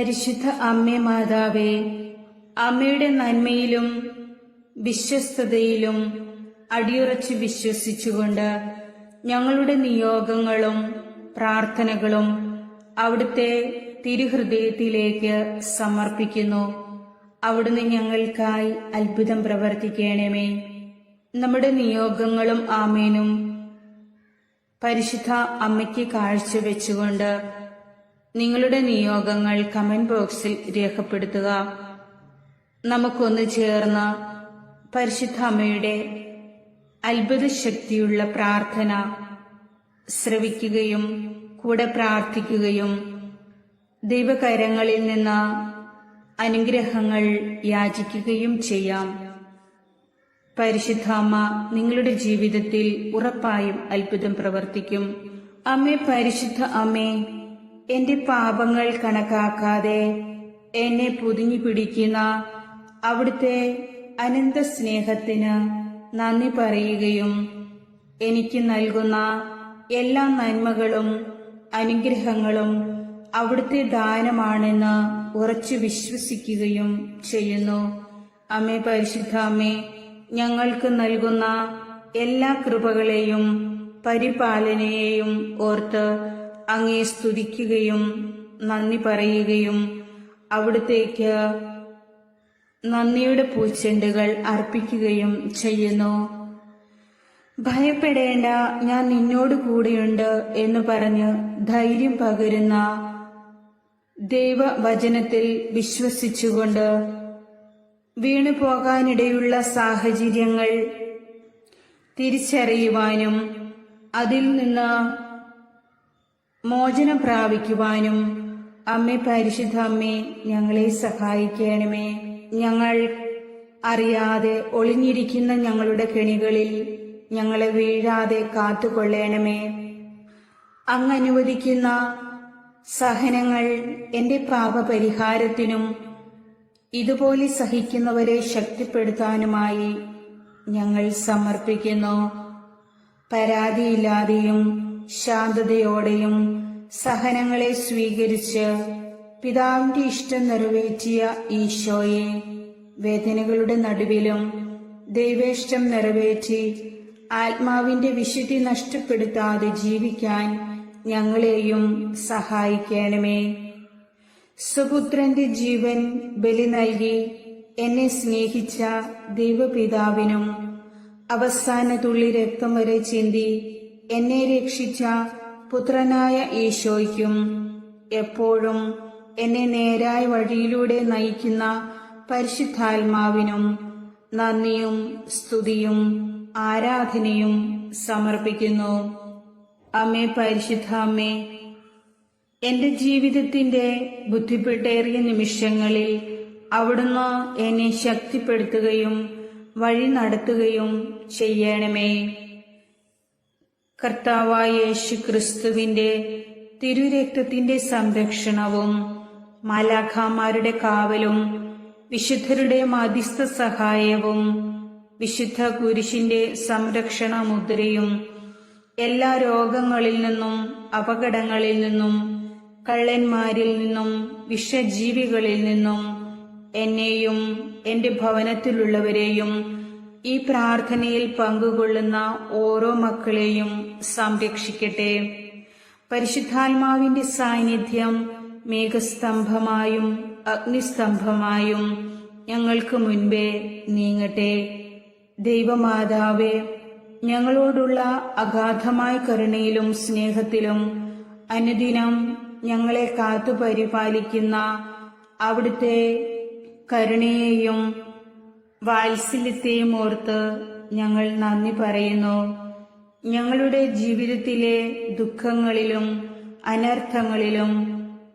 പരിശുദ്ധ അമ്മേ മാതാവേ, അമ്മയുടെ നന്മയിലും വിശ്വസ്തതയിലും അടിയുറച്ച് വിശ്വസിച്ചുകൊണ്ട് ഞങ്ങളുടെ നിയോഗങ്ങളും പ്രാർത്ഥനകളും അവിടുത്തെ തിരുഹൃദയത്തിലേക്ക് സമർപ്പിക്കുന്നു. അവിടുന്ന് ഞങ്ങൾക്കായി അത്ഭുതം പ്രവർത്തിക്കണമേ. നമ്മുടെ നിയോഗങ്ങളും ആമേനും പരിശുദ്ധ അമ്മയ്ക്ക് കാഴ്ചവെച്ചുകൊണ്ട് നിങ്ങളുടെ നിയോഗങ്ങൾ കമന്റ് ബോക്സിൽ രേഖപ്പെടുത്തുക. നമുക്കൊന്ന് ചേർന്ന് പരിശുദ്ധ അമ്മയുടെ അത്ഭുത ശക്തിയുള്ള പ്രാർത്ഥന ശ്രവിക്കുകയും കൂടെ പ്രാർത്ഥിക്കുകയും ദൈവകരങ്ങളിൽ നിന്ന് അനുഗ്രഹങ്ങൾ യാചിക്കുകയും ചെയ്യാം. പരിശുദ്ധ അമ്മ നിങ്ങളുടെ ജീവിതത്തിൽ ഉറപ്പായും അത്ഭുതം പ്രവർത്തിക്കും. അമ്മേ, പരിശുദ്ധ അമ്മേ, എന്റെ പാപങ്ങൾ കണക്കാക്കാതെ എന്നെ പൊതിഞ്ഞു പിടിക്കുന്ന അവിടുത്തെ അനന്ത സ്നേഹത്തിന് നന്ദി പറയുകയും എനിക്ക് നൽകുന്ന എല്ലാ നന്മകളും അനുഗ്രഹങ്ങളും അവിടുത്തെ ദാനമാണെന്ന് ഉറച്ചു വിശ്വസിക്കുകയും ചെയ്യുന്നു. അമ്മേ, പരിശുദ്ധ അമ്മേ, ഞങ്ങൾക്ക് നൽകുന്ന എല്ലാ കൃപകളെയും പരിപാലനയെയും ഓർത്ത് അങ്ങേ സ്തുതിക്കുകയും നന്ദി പറയുകയും അവിടുത്തേക്ക് നന്ദിയുടെ പൂച്ചെണ്ടുകൾ അർപ്പിക്കുകയും ചെയ്യുന്നു. ഭയപ്പെടേണ്ട, ഞാൻ നിന്നോട് കൂടെയുണ്ട് എന്ന് പറഞ്ഞ് ധൈര്യം പകരുന്ന ദൈവവചനത്തിൽ വിശ്വസിച്ചുകൊണ്ട് വീണുപോകാനിടയുള്ള സാഹചര്യങ്ങൾ തിരിച്ചറിയുവാനും അതിൽ നിന്ന് മോചനം പ്രാപിക്കുവാനും അമ്മേ, പരിശുദ്ധ അമ്മേ, ഞങ്ങളെ സഹായിക്കണമേ. ഞങ്ങൾ അറിയാതെ ഒളിഞ്ഞിരിക്കുന്ന ഞങ്ങളുടെ കെണികളിൽ ഞങ്ങളെ വീഴാതെ കാത്തുകൊള്ളണമേ. അങ്ങ് അനുവദിക്കുന്ന സഹനങ്ങൾ എന്റെ പാപപരിഹാരത്തിനും ഇതുപോലെ സഹിക്കുന്നവരെ ശക്തിപ്പെടുത്താനുമായി ഞങ്ങൾ സമർപ്പിക്കുന്നു. പരാതിയില്ലാതെയും ശാന്തതയോടെയും സഹനങ്ങളെ സ്വീകരിച്ച് പിതാവിന്റെ ഇഷ്ടം നിറവേറ്റിയ ഈശോയെ, വേദനകളുടെ നടുവിലും ദൈവേഷ്ടം നിറവേറ്റി ആത്മാവിന്റെ വിശുദ്ധി നഷ്ടപ്പെടുത്താതെ ജീവിക്കാൻ ഞങ്ങളെയും സഹായിക്കണമേ. സുപുത്രന്റെ ജീവൻ ബലി നൽകി എന്നെ സ്നേഹിച്ച ദൈവപിതാവിനും അവസാന തുള്ളി രക്തം വരെ ചിന്തി എന്നെ രക്ഷിച്ച പുത്രനായ ഈശോയ്ക്കും എപ്പോഴും എന്നെ നേരായ വഴിയിലൂടെ നയിക്കുന്ന പരിശുദ്ധാത്മാവിനും നന്ദിയും സ്തുതിയും ആരാധനയും സമർപ്പിക്കുന്നു. അമ്മേ, പരിശുദ്ധ അമ്മേ, എന്റെ ജീവിതത്തിന്റെ ബുദ്ധിമുട്ടേറിയ നിമിഷങ്ങളിൽ അവിടുന്ന് എന്നെ ശക്തിപ്പെടുത്തുകയും വഴി നടത്തുകയും ചെയ്യണമേ. കർത്താവായ യേശു ക്രിസ്തുവിന്റെ തിരുരക്തത്തിന്റെ സംരക്ഷണവും മാലാഖമാരുടെ കാവലും വിശുദ്ധരുടെ മധ്യസ്ഥ സഹായവും വിശുദ്ധ കുരിശിന്റെ സംരക്ഷണ മുദ്രയും എല്ലാ രോഗങ്ങളിൽ നിന്നും അപകടങ്ങളിൽ നിന്നും കള്ളന്മാരിൽ നിന്നും വിഷജീവികളിൽ നിന്നും എന്നെയും എന്റെ ഭവനത്തിലുള്ളവരെയും ഈ പ്രാർത്ഥനയിൽ പങ്കുകൊള്ളുന്ന ഓരോ മക്കളെയും സംരക്ഷിക്കട്ടെ. പരിശുദ്ധാത്മാവിന്റെ സാന്നിധ്യം മേഘസ്തംഭമായും അഗ്നിസ്തംഭമായും ഞങ്ങൾക്ക് മുൻപേ നീങ്ങട്ടെ. ദൈവമാതാവേ, ഞങ്ങളോടുള്ള അഗാധമായ കരുണയിലും സ്നേഹത്തിലും അനുദിനം ഞങ്ങളെ കാത്തുപരിപാലിക്കുന്ന അവിടുത്തെ കരുണയെയും വാത്സല്യത്തെയും ഓർത്ത് ഞങ്ങൾ നന്ദി പറയുന്നു. ഞങ്ങളുടെ ജീവിതത്തിലെ ദുഃഖങ്ങളിലും അനർത്ഥങ്ങളിലും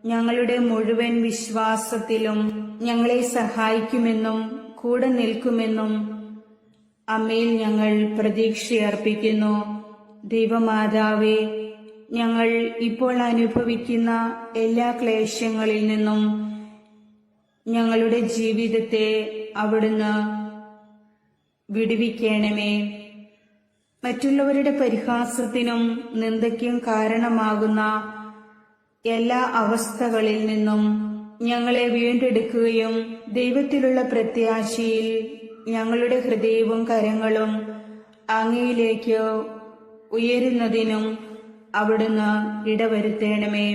ഞങ്ങളുടെ മുഴുവൻ വിശ്വാസത്തിലും ഞങ്ങളെ സഹായിക്കുമെന്നും കൂടെ നിൽക്കുമെന്നും അമ്മയിൽ ഞങ്ങൾ പ്രതീക്ഷയർപ്പിക്കുന്നു. ദൈവമാതാവേ, ഞങ്ങൾ ഇപ്പോൾ അനുഭവിക്കുന്ന എല്ലാ ക്ലേശങ്ങളിൽ നിന്നും ഞങ്ങളുടെ ജീവിതത്തെ അവിടുന്ന് വിടുവിക്കണമേ. മറ്റുള്ളവരുടെ പരിഹാസത്തിനും നിന്ദയ്ക്കും കാരണമാകുന്ന എല്ലാ അവസ്ഥകളിൽ നിന്നും ഞങ്ങളെ വീണ്ടെടുക്കുകയും ദൈവത്തിലുള്ള പ്രത്യാശയിൽ ഞങ്ങളുടെ ഹൃദയവും കരങ്ങളും അങ്ങയിലേക്ക് ഉയരുന്നതിനും അവിടുന്ന് ഇടവരുത്തേണമേ.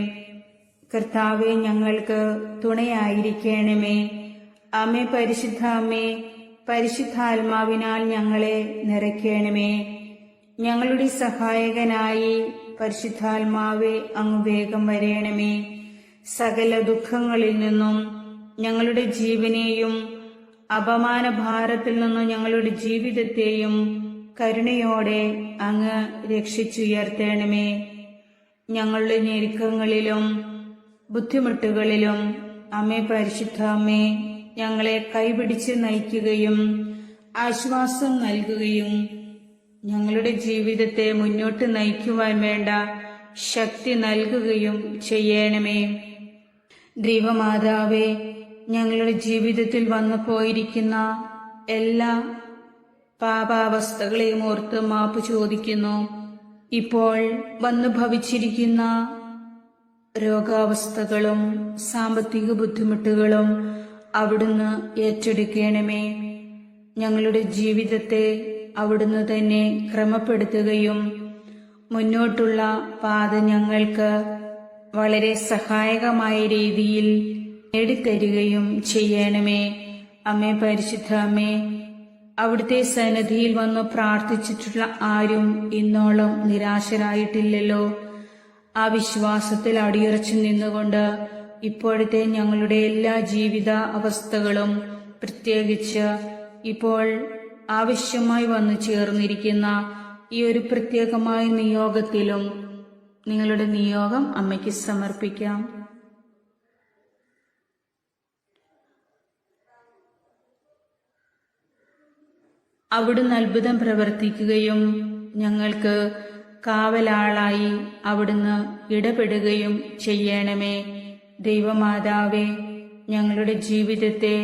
കർത്താവെ, ഞങ്ങൾക്ക് തുണയായിരിക്കണമേ. അമ്മേ, പരിശുദ്ധ അമ്മേ, പരിശുദ്ധാത്മാവിനാൽ ഞങ്ങളെ നിറയ്ക്കണമേ. ഞങ്ങളുടെ സഹായകനായി പരിശുദ്ധാത്മാവെ അങ്ങ് വേഗം വരേണമേ. സകല ദുഃഖങ്ങളിൽ നിന്നും ഞങ്ങളുടെ ജീവനെയും അപമാനഭാരത്തിൽ നിന്നും ഞങ്ങളുടെ ജീവിതത്തെയും കരുണയോടെ അങ്ങ് രക്ഷിച്ചുയർത്തേണമേ. ഞങ്ങളുടെ ഞെരുക്കങ്ങളിലും ബുദ്ധിമുട്ടുകളിലും അമ്മേ, പരിശുദ്ധ അമ്മേ, ഞങ്ങളെ കൈപിടിച്ച് നയിക്കുകയും ആശ്വാസം നൽകുകയും ഞങ്ങളുടെ ജീവിതത്തെ മുന്നോട്ട് നയിക്കുവാൻ വേണ്ട ശക്തി നൽകുകയും ചെയ്യണമേ. ദൈവമാതാവേ, ഞങ്ങളുടെ ജീവിതത്തിൽ വന്നു പോയിരിക്കുന്ന എല്ലാ പാപാവസ്ഥകളെയും ഓർത്ത് മാപ്പ് ചോദിക്കുന്നു. ഇപ്പോൾ വന്നു ഭവിച്ചിരിക്കുന്ന രോഗാവസ്ഥകളും സാമ്പത്തിക ബുദ്ധിമുട്ടുകളും അവിടുന്ന് ഏറ്റെടുക്കണമേ. ഞങ്ങളുടെ ജീവിതത്തെ അവിടുന്ന് തന്നെ ക്രമപ്പെടുത്തുകയും മുന്നോട്ടുള്ള പാത ഞങ്ങൾക്ക് വളരെ സഹായകമായ രീതിയിൽ നേടിത്തരികയും ചെയ്യണമേ. അമ്മേ, പരിശുദ്ധ അമ്മേ, അവിടുത്തെ സന്നിധിയിൽ വന്ന് പ്രാർത്ഥിച്ചിട്ടുള്ള ആരും ഇന്നോളം നിരാശരായിട്ടില്ലല്ലോ. ആ വിശ്വാസത്തിൽ അടിയുറച്ചു നിന്നുകൊണ്ട് ഇപ്പോഴത്തെ ഞങ്ങളുടെ എല്ലാ ജീവിത അവസ്ഥകളും, പ്രത്യേകിച്ച് ഇപ്പോൾ ആവശ്യമായി വന്നു ചേർന്നിരിക്കുന്ന ഈ ഒരു പ്രത്യേകമായ നിയോഗത്തിലും നിങ്ങളുടെ നിയോഗം അമ്മയ്ക്ക് സമർപ്പിക്കാം. അവിടുന്ന് അത്ഭുതം പ്രവർത്തിക്കുകയും ഞങ്ങൾക്ക് കാവലാളായി അവിടുന്ന് ഇടപെടുകയും ചെയ്യണമേ. ദൈവമാതാവേ, ഞങ്ങളുടെ ജീവിതത്തെ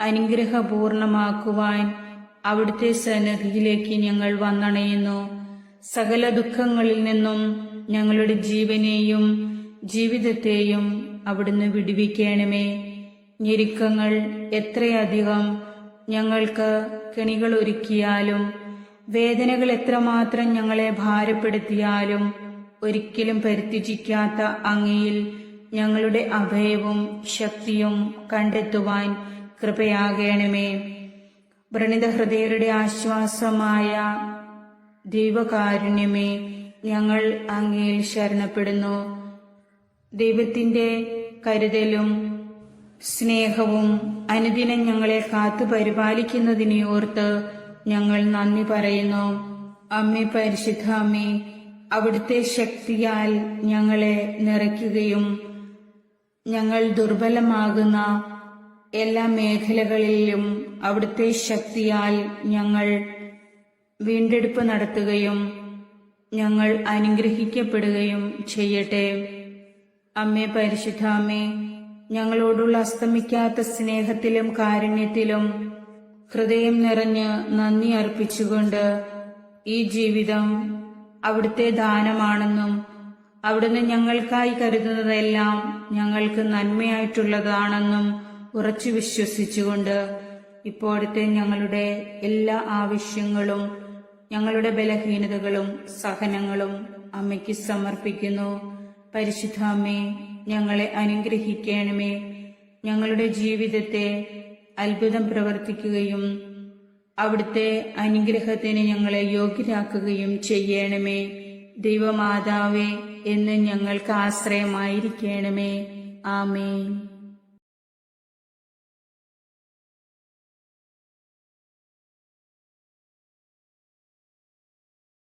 അനുഗ്രഹപൂർണമാക്കുവാൻ അവിടുത്തെ സന്നിധിയിലേക്ക് ഞങ്ങൾ വന്നണയുന്നു. സകല ദുഃഖങ്ങളിൽ നിന്നും ഞങ്ങളുടെ ജീവനെയും ജീവിതത്തെയും അവിടുന്ന് വിടുവിക്കണമേ. ഞെരുക്കങ്ങൾ എത്രയധികം ഞങ്ങൾക്ക് കെണികൾ ഒരുക്കിയാലും, വേദനകൾ എത്രമാത്രം ഞങ്ങളെ ഭാരപ്പെടുത്തിയാലും ഒരിക്കലും പരിത്യജിക്കാത്ത അങ്ങയിൽ ഞങ്ങളുടെ അഭയവും ശക്തിയും കണ്ടെത്തുവാൻ കൃപയാകണമേ. വ്രണിത ഹൃദയരുടെ ആശ്വാസമായ ദൈവകാരുണ്യമേ, ഞങ്ങൾ അങ്ങയിൽ ശരണപ്പെടുന്നു. ദൈവത്തിന്റെ കരുതലും സ്നേഹവും അനുദിനം ഞങ്ങളെ കാത്തു പരിപാലിക്കുന്നതിനെ ഓർത്ത് ഞങ്ങൾ നന്ദി പറയുന്നു. അമ്മേ, പരിശുദ്ധ അമ്മേ, അവിടുത്തെ ശക്തിയാൽ ഞങ്ങളെ നിറയ്ക്കുകയും ഞങ്ങൾ ദുർബലമാകുന്ന എല്ലാ മേഖലകളിലും അവിടുത്തെ ശക്തിയാൽ ഞങ്ങൾ വീണ്ടെടുപ്പ് നടത്തുകയും ഞങ്ങൾ അനുഗ്രഹിക്കപ്പെടുകയും ചെയ്യട്ടെ. അമ്മേ, പരിശുദ്ധ അമ്മേ, ഞങ്ങളോടുള്ള അസ്തമിക്കാത്ത സ്നേഹത്തിലും കാരുണ്യത്തിലും ഹൃദയം നിറഞ്ഞ് നന്ദി അർപ്പിച്ചുകൊണ്ട് ഈ ജീവിതം അവിടുത്തെ ദാനമാണെന്നും അവിടുന്ന് ഞങ്ങൾക്കായി കരുതുന്നതെല്ലാം ഞങ്ങൾക്ക് നന്മയായിട്ടുള്ളതാണെന്നും ഉറച്ചു വിശ്വസിച്ചുകൊണ്ട് ഇപ്പോഴത്തെ ഞങ്ങളുടെ എല്ലാ ആവശ്യങ്ങളും ഞങ്ങളുടെ ബലഹീനതകളും സഹനങ്ങളും അമ്മയ്ക്ക് സമർപ്പിക്കുന്നു. പരിശുദ്ധ അമ്മേ, ഞങ്ങളെ അനുഗ്രഹിക്കണമേ. ഞങ്ങളുടെ ജീവിതത്തെ അത്ഭുതം പ്രവർത്തിക്കുകയും അവിടുത്തെ അനുഗ്രഹത്തിന് ഞങ്ങളെ യോഗ്യരാക്കുകയും ചെയ്യണമേ. ദൈവമാതാവേ, എന്ന് ഞങ്ങൾക്ക് ആശ്രയമായിരിക്കണമേ. ആമേൻ.